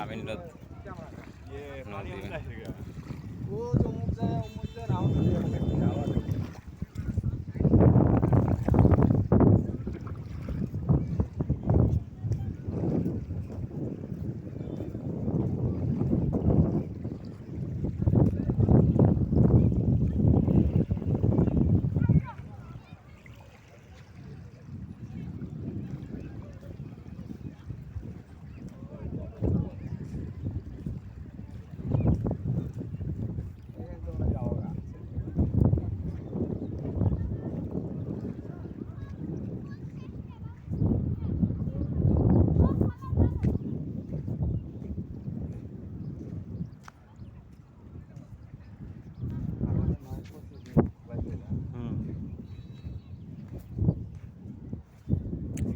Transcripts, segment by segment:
আমিন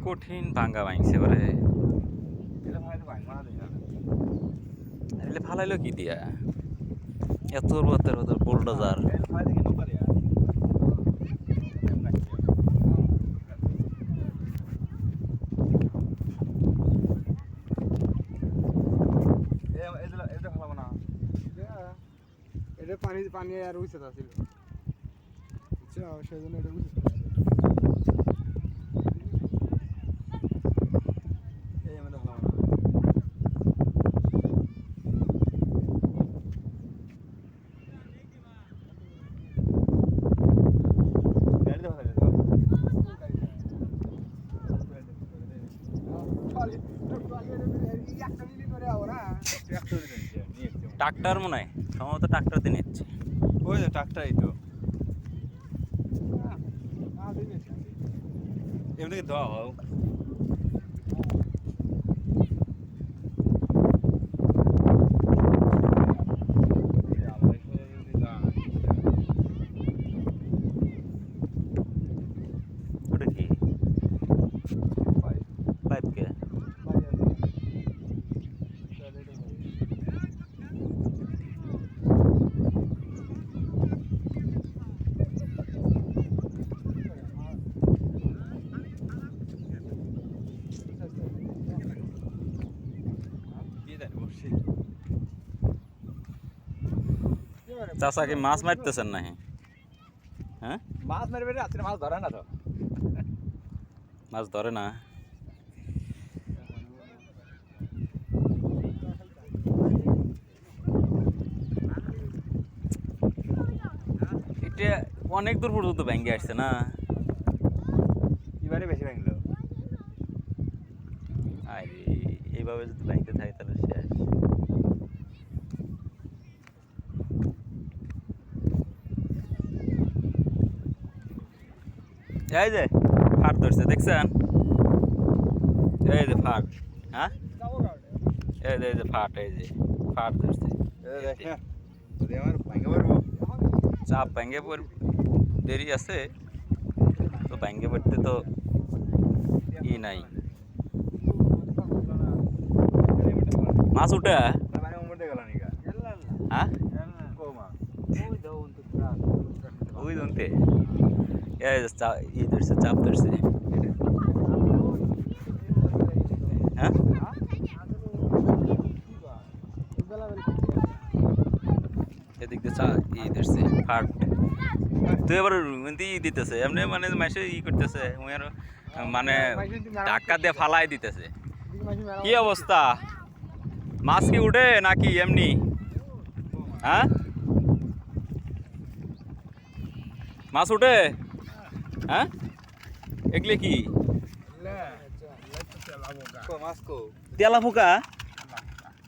কঠিন ভাঙ্গা ভাঙছে করে ফালাইলো কি দিয়া এত বোল্ডোজার এটা পানি পানি আর উইছে ছিল সেই জন্য এটা উইছে ট্রাক্টর মনে হয় সম্ভবত ট্রাক্টর দিয়ে নিচ্ছে ওই তো ট্রাক্টরই তো এমনি দেওয়া হোক ওটা কি পাইপ কে চাষা কি মাছ মারতেছেন নাকি হ্যাঁ মাছ মারবে রাত্রে মাছ ধরে না তো মাছ ধরে না এটা অনেক দূর পর্যন্ত ভেঙে আসছে না এবারে বেশি ভাঙলো আরে এইভাবে যদি ভেঙতে থাকে তাহলে শেষ এই যে ফাট ধরছে দেখছেন এই যে ফাট হ্যাঁ এই যে ফাট ধরছে আমার ভাঙে পারবো চাপ ভেঙে দেরি আছে তো ভেঙে পড়তে তো ই নাই মাছ উঠে হ্যাঁ ওই ধরতে ই ধরছে চাপ ধরছে হ্যাঁ এদিক দিয়ে ই ধরছে ফাট তো এবার ই দিতেছে এমনি মানে মাসে ই করতেছে মানে ধাক্কা দিয়ে ফালাই দিতেছে কি অবস্থা মাছ কি উঠে নাকি এমনি হ্যাঁ মাছ উঠে হ্যাঁ এগুলো কি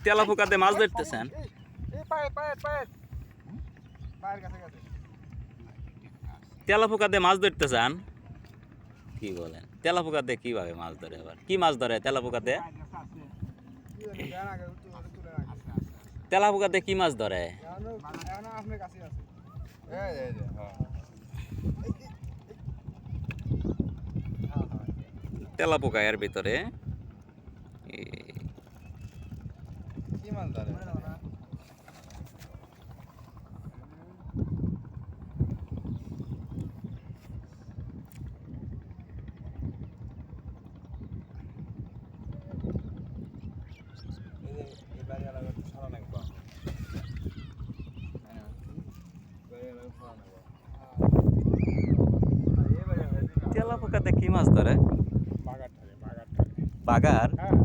তেলা ফুকাতে মাছ ধরতেছেন তেলা ফুকাতে মাছ ধরতে চান কি বলেন তেলা ফুকাতে কিভাবে মাছ ধরে আবার কি মাছ ধরে তেলা ফুকাতে তেলা পোকাতে কি মাছ ধরে? এখনো আপনার কাছে আছে। এই যে হ্যাঁ তেলা পোকা এর ভিতরে কি মাছ ধরে তেলা পোকাতে কি মাছ ধরে? বাগার ধরে, বাগার ধরে। বাগার? হ্যাঁ,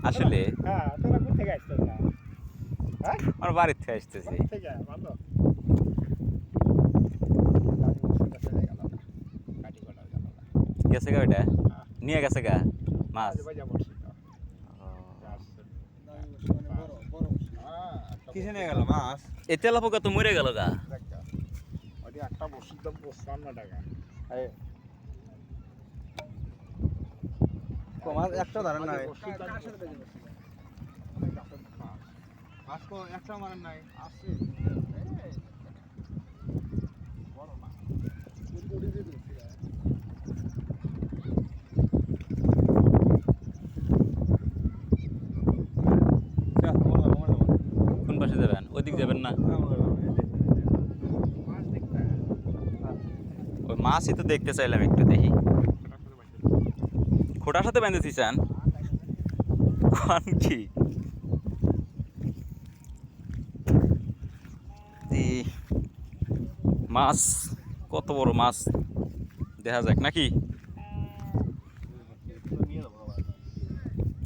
আসলে হ্যাঁ, তোরা কোথা থেকে আসছিস না? হ্যাঁ? আমার বাড়ির থেকে আসতেছি। থেকে, ভালো। গেছে গা ওইটা? নিয়ে গেছে গা মাছ? কিসে নিয়ে গেল মাছ এই তেলা পোকা তো মরে গেল গা। একটা বসির দাম 55 টাকা। মাছ একটা ধরেন নাই বসির দাম কার সাথে বেজে বসির? মাছ তো একটা মারেন নাই আছে। বড় মাছ। ওই যে দেখছি। কোন পাশে যাবেন? ওইদিক যাবেন না? মাছ দেখতে। ওই মাছই তো দেখতে চাইলাম, একটু দেখি। খোটার সাথে বেঁধেছি চান কোন কি? মাছ কত বড় মাছ দেখা যাক নাকি?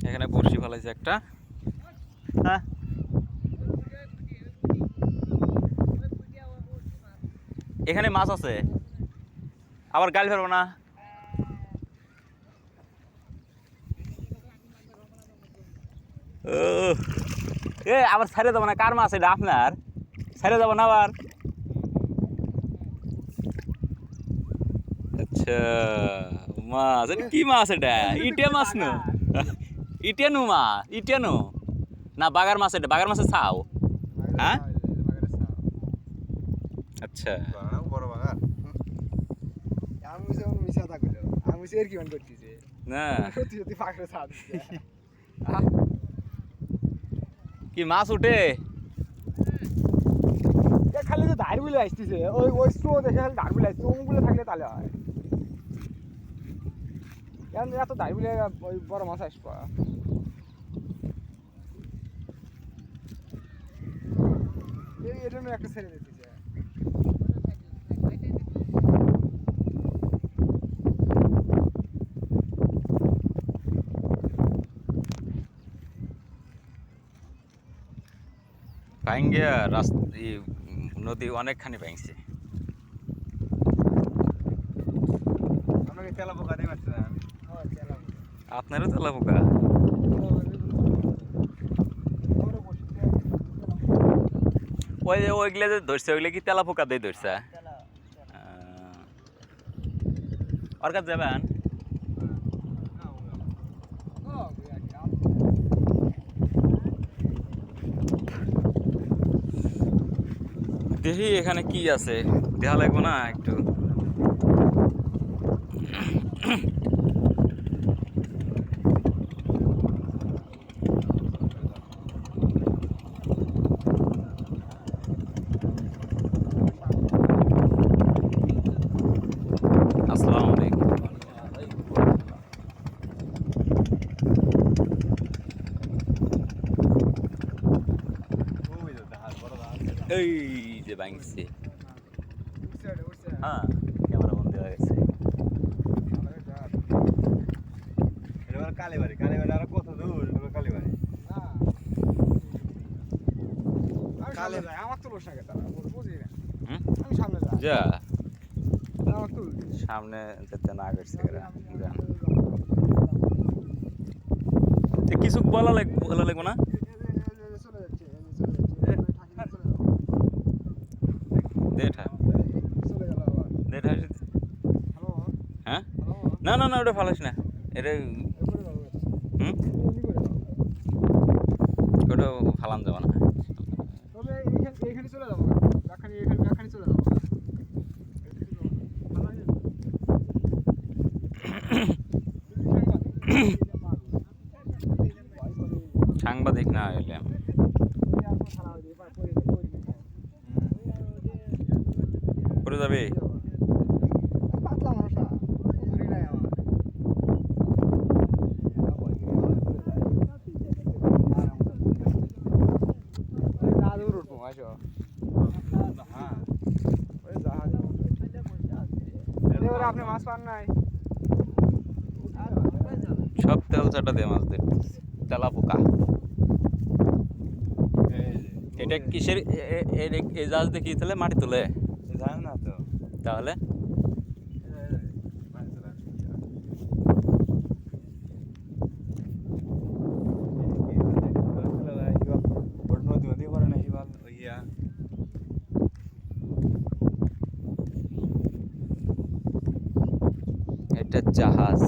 এখানে বড়শি ফেলাইছে একটা। হ্যাঁ, এখানে মাছ আছে, আবার গাল ফেলবো না। ও এ আবার ছাড়ে দেবো না। কার মাছ এটা? আপনার? ছাড়ে দেবো না আবার? আচ্ছা, মাছ এটা কি মাছ? এটা ইটে মাছ নো? ইটেনু মাছ? ইটেনু না বাগার মাছ? এটা বাগার মাছের ছাও? হ্যাঁ, আচ্ছা। বড় বাগান আমি যেমন মিশা থাকবে আমি এর কি মান করতেছি না সত্যি সত্যি ফাঁকড়ে ছাড় কি মাছ উঠে? খালি তো ধার বিলে আসতেছে ওই ওই স্ট্রো দেখে খালি ধার বিলে আসছে ওগুলো থাকলে তাহলে হয় কেন এত ধার বিলে ওই বড় মাছ আসবো এই জন্য একটা ছেড়ে দিতেছে ভাঙ্গিয়া রাস্তা নদী অনেকখানি ভাঙছে। আপনাকে তেলা পোকা দিয়ে মারছে না আপনারও তেলা পোকা? ওই যে ওইগুলো যে ধরছে ওইগুলো কি তেলা পোকা দিয়ে ধরছে? ওর কাছে যাবেন? দেখি এখানে কি আছে, দেখা লাগবো না একটু? আসসালামু আলাইকুম। এই যে ভাঙছে, হ্যাঁ ক্যামেরা বন্ধ হয়ে গেছে। এটা কালীবাড়ি কালীবাড়ি আর কত দূর কালীবাড়ি আমার তো লোস লাগে তারা বুঝি না হুম? আমি সামনে যাই যা আমার তো সামনে যেতে না করছে কিছু বলা লাগবো না? চলে যাচ্ছে দেঠা চলে গেল আবার দেঠা হ্যালো হ্যাঁ, হ্যালো না না না ওটা ফালাস না, এটা এরপরে যাবো হুম এমনি করে যাবো ওটা ফালান যাবে না। করে যাবে পাতলা মানুষ না বুঝলি নাই আমার জাহাজ উঠবো আসো হ্যাঁ ওই জাহাজ এবার আপনি মাছ পান নাই সব তেল চাটা দিয়ে মাছ ধরে তেলা পোকা এটা কিসের এই জাহাজ দিয়ে কি তোলে মাটি তোলে জান না তো তাহলে নদী নদী করে না হিবাল ইয়া এটা জাহাজ